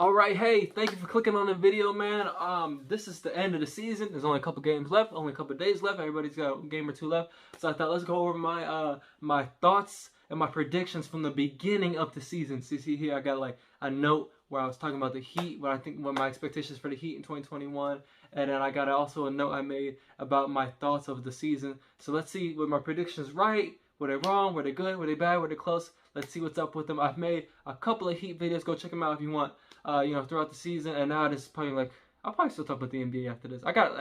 All right, hey, thank you for clicking on the video, man. This is the end of the season. There's only a couple games left, only a couple days left. Everybody's got a game or two left. So I thought let's go over my thoughts and my predictions from the beginning of the season. See here, I got like a note where I was talking about the Heat, what my expectations for the Heat in 2021, and then I got also a note I made about my thoughts of the season. So let's see were my predictions right, were they wrong, were they good, were they bad, were they close? Let's see what's up with them. I've made a couple of Heat videos. Go check them out if you want. Throughout the season, and now this is probably like I'll probably still talk about the NBA after this. I got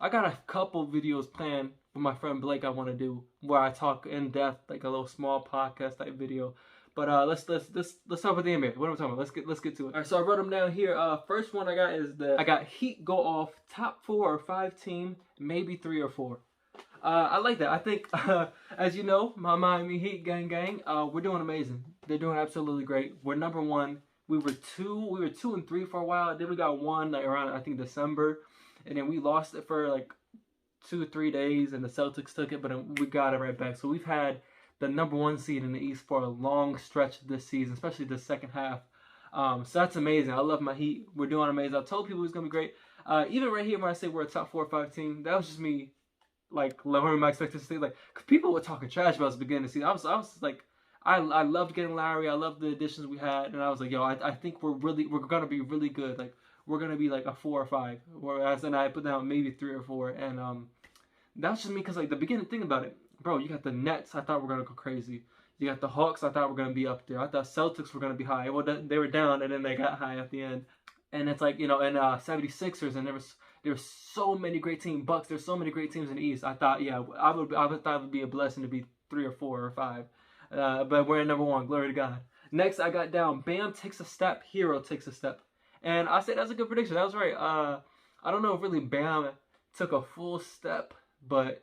a couple videos planned with my friend Blake I want to do where I talk in depth, like a little small podcast type video. But let's talk about the NBA. What am I talking about? Let's get to it. All right, so I wrote them down here. First one I got is I got Heat go off top 4 or 5 team, maybe 3 or 4. I like that. I think, as you know, my Miami Heat gang, we're doing amazing. They're doing absolutely great. We're number 1. We were 2 and 3 for a while. Then we got 1 like around I think December, and then we lost it for like 2 or 3 days, and the Celtics took it, but we got it right back. So we've had the number 1 seed in the East for a long stretch this season, especially the second half. So that's amazing. I love my Heat. We're doing amazing. I told people it was gonna be great. Even right here when I say we're a top 4 or 5 team, that was just me like lowering my expectations. Like, cause people were talking trash about us at the beginning of the season. I was like. I loved getting Larry. I loved the additions we had, and I was like, yo, I think we're gonna be really good. Like we're gonna be like a 4 or 5. Whereas then I put down maybe 3 or 4, and that's just me because like the beginning thing about it, bro. You got the Nets. I thought were gonna go crazy. You got the Hawks. I thought were gonna be up there. I thought Celtics were gonna be high. Well, they were down, and then they got high at the end. And it's like and 76ers, and there was so many great teams. Bucks. There's so many great teams in the East. I thought, yeah, I thought it would be a blessing to be 3 or 4 or 5. But we're at number 1. Glory to God. Next, I got down. Bam takes a step. Hero takes a step. And I said that's a good prediction. That was right. I don't know if really Bam took a full step, but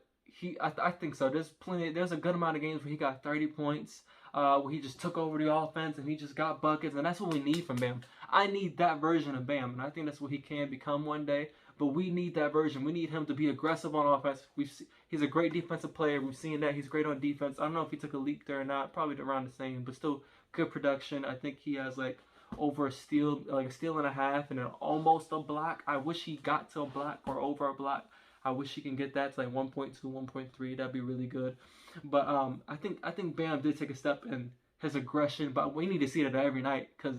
I think so. There's a good amount of games where he got 30 points, where he just took over the offense and he just got buckets, and that's what we need from Bam. I need that version of Bam, and I think that's what he can become one day. But we need that version. We need him to be aggressive on offense. He's a great defensive player. We've seen that. He's great on defense. I don't know if he took a leap there or not. Probably around the same, but still good production. I think he has like over a steal and a half, and then almost a block. I wish he got to a block or over a block. I wish he can get that to like 1.2, 1.3. That'd be really good. But I think Bam did take a step in his aggression, but we need to see that every night because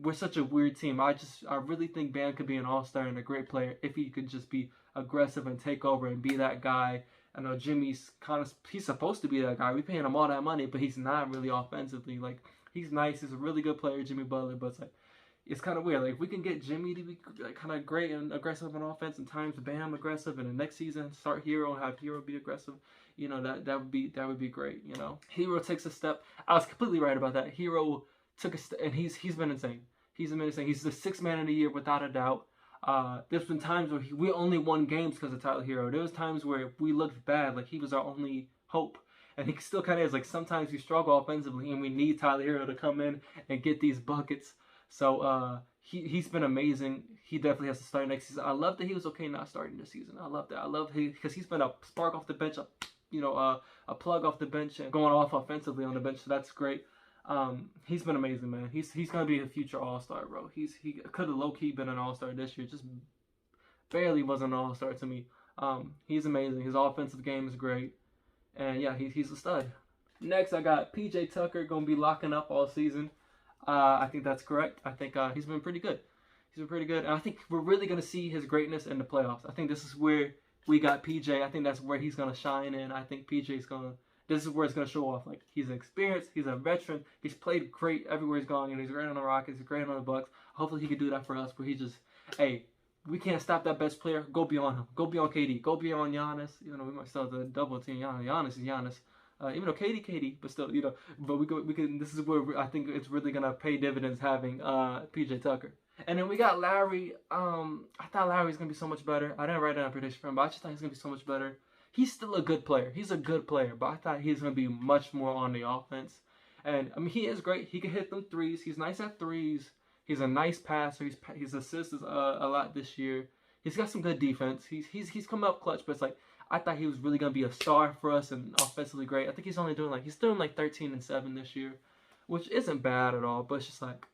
we're such a weird team. I really think Bam could be an all-star and a great player if he could just be aggressive and take over and be that guy. I know Jimmy's he's supposed to be that guy. We're paying him all that money, but he's not really offensively. Like, he's nice. He's a really good player, Jimmy Butler, but it's kind of weird. Like, if we can get Jimmy to be like, kind of great and aggressive on offense, and times Bam aggressive, and the next season start Hero and have Hero be aggressive, that would be great. Hero takes a step. I was completely right about that. Hero took a step, and he's been insane. He's been insane. He's the 6th man of the year without a doubt. There's been times where we only won games because of Tyler Hero. There was times where we looked bad, like he was our only hope. And he still kind of is. Like, sometimes we struggle offensively, and we need Tyler Hero to come in and get these buckets. So he's been amazing. He definitely has to start next season. I love that he was okay not starting this season. I love that. I love because he's been a spark off the bench, a plug off the bench and going off offensively on the bench. So that's great. He's been amazing, man. He's gonna be a future all-star, bro. He could have low-key been an all-star this year, just barely wasn't an all-star to me. He's amazing. His offensive game is great, and yeah, he's a stud. Next, I got PJ Tucker gonna be locking up all season. I think that's correct. I think he's been pretty good. He's been pretty good, and I think we're really gonna see his greatness in the playoffs. I think this is where we got PJ. I think that's where he's gonna shine in. I think this is where it's going to show off. Like, he's experienced. He's a veteran. He's played great everywhere he's gone. He's great on the Rockets. He's great on the Bucks. Hopefully he can do that for us, where he just, hey, we can't stop that best player. Go beyond him. Go beyond KD. Go beyond Giannis. We might still have to double team Giannis. Giannis is Giannis. Even though KD, but still, but we can. This is where I think it's really going to pay dividends having PJ Tucker. And then we got Larry. I thought Larry was going to be so much better. I didn't write down a prediction for him, but I just thought he's going to be so much better. He's still a good player. He's a good player, but I thought he's going to be much more on the offense. And, I mean, he is great. He can hit them threes. He's nice at threes. He's a nice passer. His assists is a lot this year. He's got some good defense. He's come up clutch, but it's like, I thought he was really going to be a star for us and offensively great. I think he's doing like 13 and 7 this year, which isn't bad at all, but it's just like,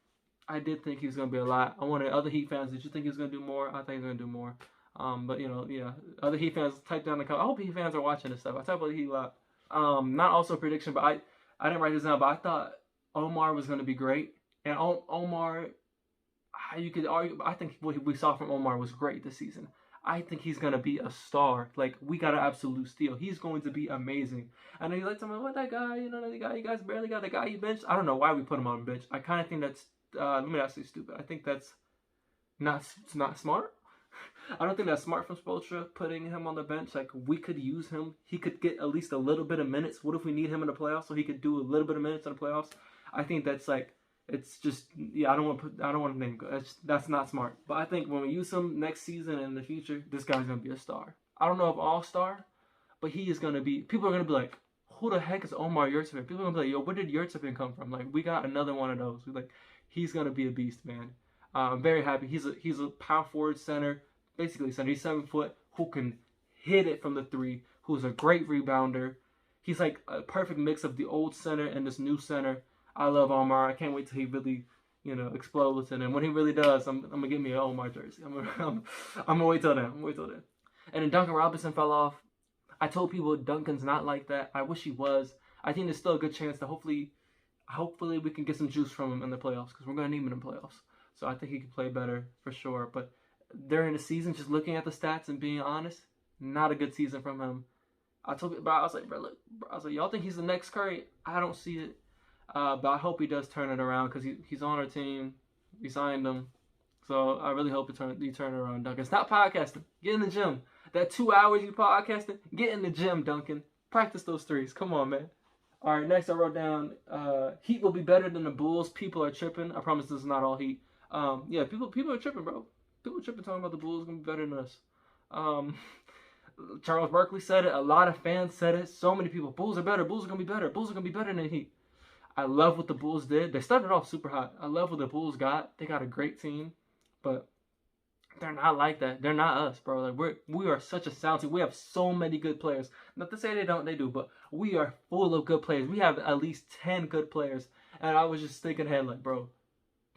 I did think he was gonna be a lot. I wanted other Heat fans. Did you think he was gonna do more? I think he's gonna do more. But you know, yeah, other Heat fans type down the comment. I hope Heat fans are watching this stuff. I talk about the Heat a lot. Not also a prediction, but I didn't write this down, but I thought Omar was gonna be great, and Omar, you could argue. I think what we saw from Omar was great this season. I think he's gonna be a star. Like, we got an absolute steal. He's going to be amazing. I know you like someone, what, that guy? You know, that guy you guys barely got, the guy you benched. I don't know why we put him on the bench. I kind of think that's let me not say stupid. I think that's not smart. I don't think that's smart from Spoelstra putting him on the bench. Like, we could use him. He could get at least a little bit of minutes. What if we need him in the playoffs so he could do a little bit of minutes in the playoffs? I think that's like, it's just, yeah, I don't want to name go. That's not smart. But I think when we use him next season and in the future, this guy's gonna be a star. I don't know if all-star, but he is gonna be. People are gonna be like, who the heck is Omar Yurtseven? People are gonna be like, yo, where did Yurtseven come from? Like, we got another one of those. Like, he's gonna be a beast, man. I'm very happy. He's a power forward center, basically center. He's 7 foot, who can hit it from the three, who's a great rebounder. He's like a perfect mix of the old center and this new center. I love Omar. I can't wait till he really, you know, explodes. And then when he really does, I'm gonna get me an Omar jersey. I'm gonna wait till then. And then Duncan Robinson fell off. I told people Duncan's not like that. I wish he was. I think there's still a good chance that hopefully we can get some juice from him in the playoffs, because we're gonna need him in the playoffs. So I think he can play better for sure. But during the season, just looking at the stats and being honest, not a good season from him. I told people, I was like, bro, look, y'all think he's the next Curry? I don't see it. But I hope he does turn it around, because he's on our team. We signed him. So I really hope you turn it around, Duncan. Stop podcasting. Get in the gym. That 2 hours you podcasting, get in the gym, Duncan. Practice those threes. Come on, man. All right, next I wrote down, Heat will be better than the Bulls. People are tripping. I promise this is not all Heat. Yeah, people are tripping, bro. People are tripping talking about the Bulls going to be better than us. Charles Barkley said it. A lot of fans said it. So many people. Bulls are better. Bulls are going to be better. Bulls are going to be better than Heat. I love what the Bulls did. They started off super hot. I love what the Bulls got. They got a great team, but they're not like that. They're not us, bro. Like, we are such a sound team. We have so many good players. Not to say they don't, they do, but we are full of good players. We have at least 10 good players. And I was just thinking ahead, like, bro,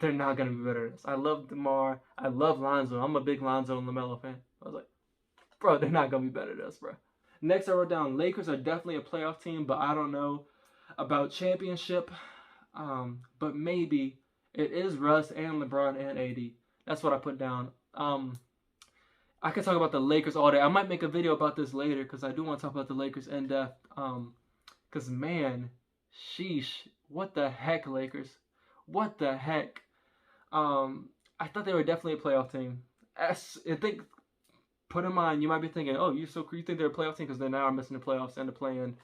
they're not gonna be better than us. I love DeMar. I love Lonzo. I'm a big Lonzo and LaMelo fan. I was like, bro, they're not gonna be better than us, bro. Next, I wrote down Lakers are definitely a playoff team, but I don't know about championship, but maybe it is Russ and LeBron and AD. That's what I put down. I could talk about the Lakers all day. I might make a video about this later, because I do want to talk about the Lakers in depth. Because, man, sheesh, what the heck, Lakers? What the heck? I thought they were definitely a playoff team. I think, put in mind, you might be thinking, oh, you think they're a playoff team because they now are missing the playoffs and the play-in.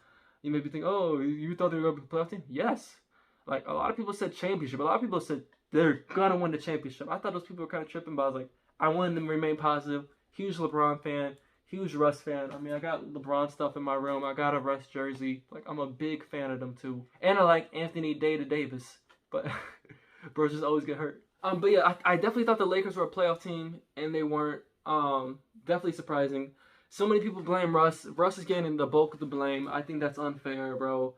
You may be thinking, oh, you thought they were going to be a playoff team? Yes. Like, a lot of people said championship. A lot of people said they're going to win the championship. I thought those people were kind of tripping, but I was like, I wanted them to remain positive. Huge LeBron fan. Huge Russ fan. I mean, I got LeBron stuff in my room. I got a Russ jersey. Like, I'm a big fan of them, too. And I like Anthony Davis. But, bro, just always get hurt. But yeah, I definitely thought the Lakers were a playoff team, and they weren't. Definitely surprising. So many people blame Russ. Russ is getting the bulk of the blame. I think that's unfair, bro.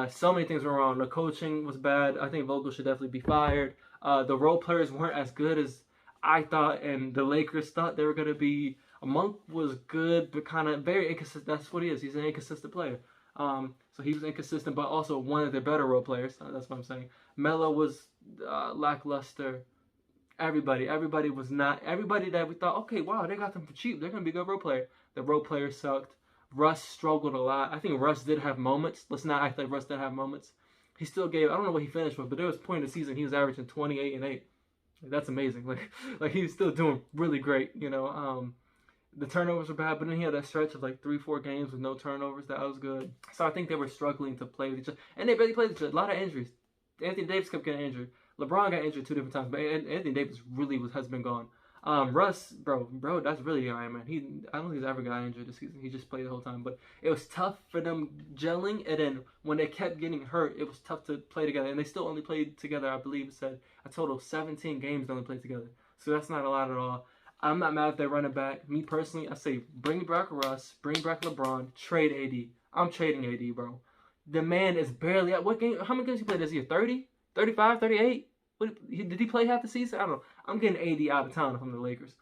So many things were wrong. The coaching was bad. I think Vogel should definitely be fired. The role players weren't as good as I thought, and the Lakers thought they were going to be. Monk was good, but kind of very inconsistent. That's what he is. He's an inconsistent player. So he was inconsistent, but also one of their better role players. That's what I'm saying. Melo was lackluster. Everybody was not. Everybody that we thought, okay, wow, they got them for cheap. They're going to be a good role player. The role players sucked. Russ struggled a lot. I think Russ did have moments. Let's not act like Russ didn't have moments. He still gave, I don't know what he finished with, but there was a point in the season he was averaging 28 and 8. That's amazing. Like he was still doing really great, you know. The turnovers were bad, but then he had that stretch of like 3-4 games with no turnovers. That was good. So I think they were struggling to play with each other. And they barely played each other. A lot of injuries. Anthony Davis kept getting injured. LeBron got injured 2 different times, but Anthony Davis really has been gone. Russ, bro, that's really the Iron Man. I don't think he's ever got injured this season. He just played the whole time. But it was tough for them gelling, and then when they kept getting hurt, it was tough to play together. And they still only played together, I believe it said, a total of 17 games they only played together. So that's not a lot at all. I'm not mad if they run it back. Me personally, I say bring back Russ, bring back LeBron, trade AD. I'm trading AD, bro. The man is barely at what game? How many games he played this year? 30? 35? 38? Did he play half the season? I don't know. I'm getting AD out of town if I'm the Lakers.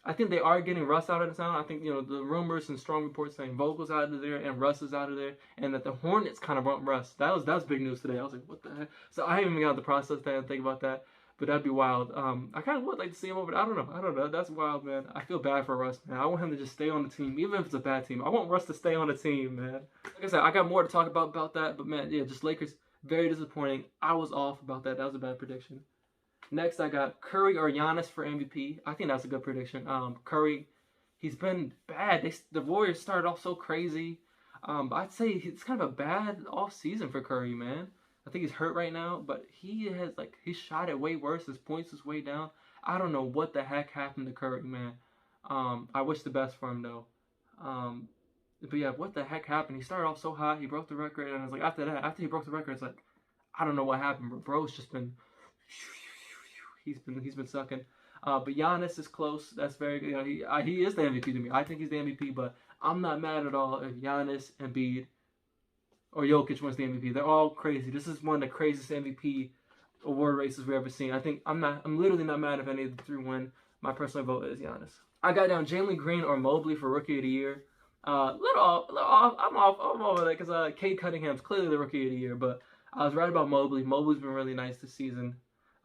I think they are getting Russ out of town. I think, the rumors and strong reports saying Vogel's out of there and Russ is out of there, and that the Hornets kind of want Russ. That was big news today. I was like, what the heck? So I haven't even got to process that and think about that, but that'd be wild. I kind of would like to see him over there. I don't know. That's wild, man. I feel bad for Russ, man. I want him to just stay on the team, even if it's a bad team. I want Russ to stay on the team, man. Like I said, I got more to talk about that, but man, yeah, just Lakers, very disappointing. I was off about that. That was a bad prediction. Next, I got Curry or Giannis for MVP. I think that's a good prediction. Curry, he's been bad. The Warriors started off so crazy. I'd say it's kind of a bad off season for Curry, man. I think he's hurt right now, but he shot it way worse. His points is way down. I don't know what the heck happened to Curry, man. I wish the best for him though. But yeah, what the heck happened? He started off so hot. He broke the record, and I was like, after he broke the record, it's like, I don't know what happened, but bro's just been. He's been sucking. But Giannis is close. That's very good. He is the MVP to me. I think he's the MVP, but I'm not mad at all if Giannis, Embiid, or Jokic wins the MVP. They're all crazy. This is one of the craziest MVP award races we've ever seen. I'm literally not mad if any of the three win. My personal vote is Giannis. I got down Jalen Green or Mobley for Rookie of the Year. Little off. I'm over that because Cade Cunningham's clearly the Rookie of the Year, but I was right about Mobley. Mobley's been really nice this season.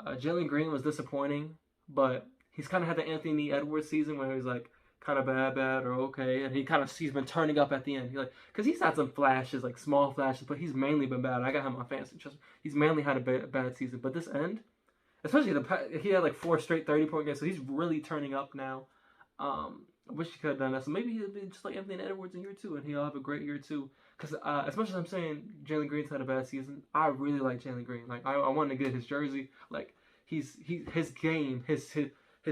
Jalen Green was disappointing, but he's kind of had the Anthony Edwards season where he's like kind of bad or okay, and he's been turning up at the end. Because he's had some flashes, like small flashes, but he's mainly been bad. I got him on fantasy. He's mainly had a bad season, but this end, especially he had like 4 straight 30-point games, so he's really turning up now. I wish he could have done that. So maybe he'll be just like Anthony Edwards in year 2, and he'll have a great year 2. Because as much as I'm saying Jalen Green's had a bad season, I really like Jalen Green. Like I want to get his jersey. Like his game, his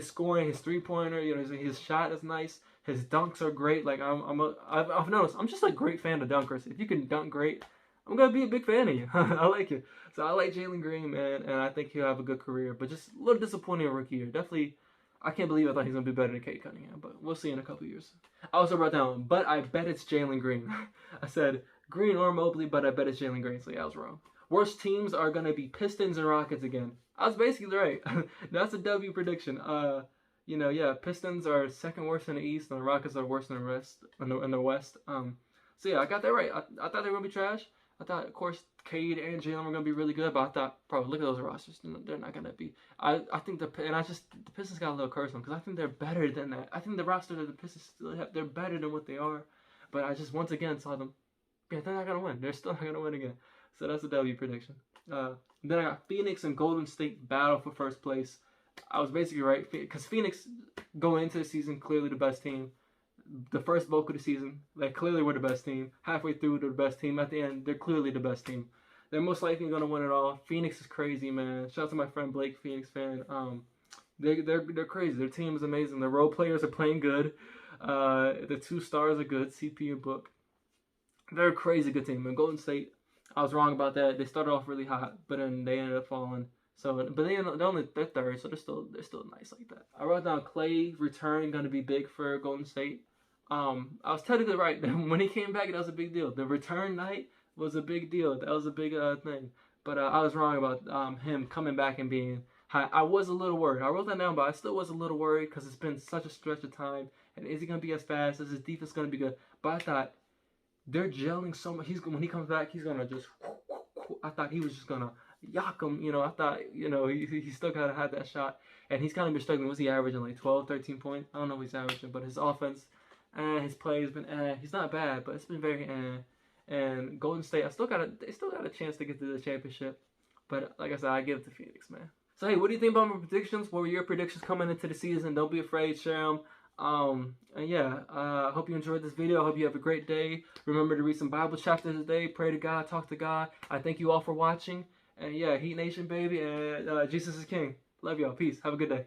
scoring, his 3-pointer. His shot is nice. His dunks are great. Like I've noticed I'm just a great fan of dunkers. If you can dunk great, I'm gonna be a big fan of you. I like you. So I like Jalen Green, man, and I think he'll have a good career. But just a little disappointing rookie year. Definitely. I can't believe I thought he's going to be better than Cade Cunningham, but we'll see in a couple years. I also wrote down, but I bet it's Jalen Green. I said Green or Mobley, but I bet it's Jalen Green, so yeah, I was wrong. Worst teams are going to be Pistons and Rockets again. I was basically right. That's a W prediction. Pistons are second worst in the East, and the Rockets are worse in the rest in the West. So yeah, I got that right. I thought they were going to be trash. I thought, of course, Cade and Jalen were going to be really good, but I thought, probably look at those rosters. They're not going to be. I think the Pistons got a little curse on because I think they're better than that. I think the roster that the Pistons still have, they're better than what they are. But I just, once again, saw them, they're not going to win. They're still not going to win again. So that's a W prediction. Then I got Phoenix and Golden State battle for first place. I was basically right because Phoenix, going into the season, clearly the best team. The first bulk of the season, they clearly were the best team. Halfway through, they're the best team. At the end, they're clearly the best team. They're most likely going to win it all. Phoenix is crazy, man. Shout out to my friend Blake, Phoenix fan. They're crazy. Their team is amazing. The role players are playing good. The 2 stars are good, CP and Book. They're a crazy good team. And Golden State, I was wrong about that. They started off really hot, but then they ended up falling. So, but they're third, so they're still nice like that. I wrote down Clay return going to be big for Golden State. I was technically right. When he came back, that was a big deal. The return night was a big deal. That was a big thing. But I was wrong about him coming back and being high. I was a little worried. I wrote that down, but I still was a little worried because it's been such a stretch of time. And is he going to be as fast? Is his defense going to be good? But I thought they're gelling so much. When he comes back, he's going to just... I thought he was just going to yak him. I thought, he still got to have that shot. And he's kind of been struggling. Was he averaging like 12, 13 points? I don't know what he's averaging, but his offense... his play has been he's not bad, but it's been very And Golden State, they still got a chance to get to the championship. But like I said, I give it to Phoenix, man. So hey, what do you think about my predictions? What were your predictions coming into the season? Don't be afraid, share them. And yeah, I hope you enjoyed this video. I hope you have a great day. Remember to read some Bible chapters today. Pray to God, talk to God. I thank you all for watching. And yeah, Heat Nation, baby. And Jesus is King. Love y'all. Peace. Have a good day.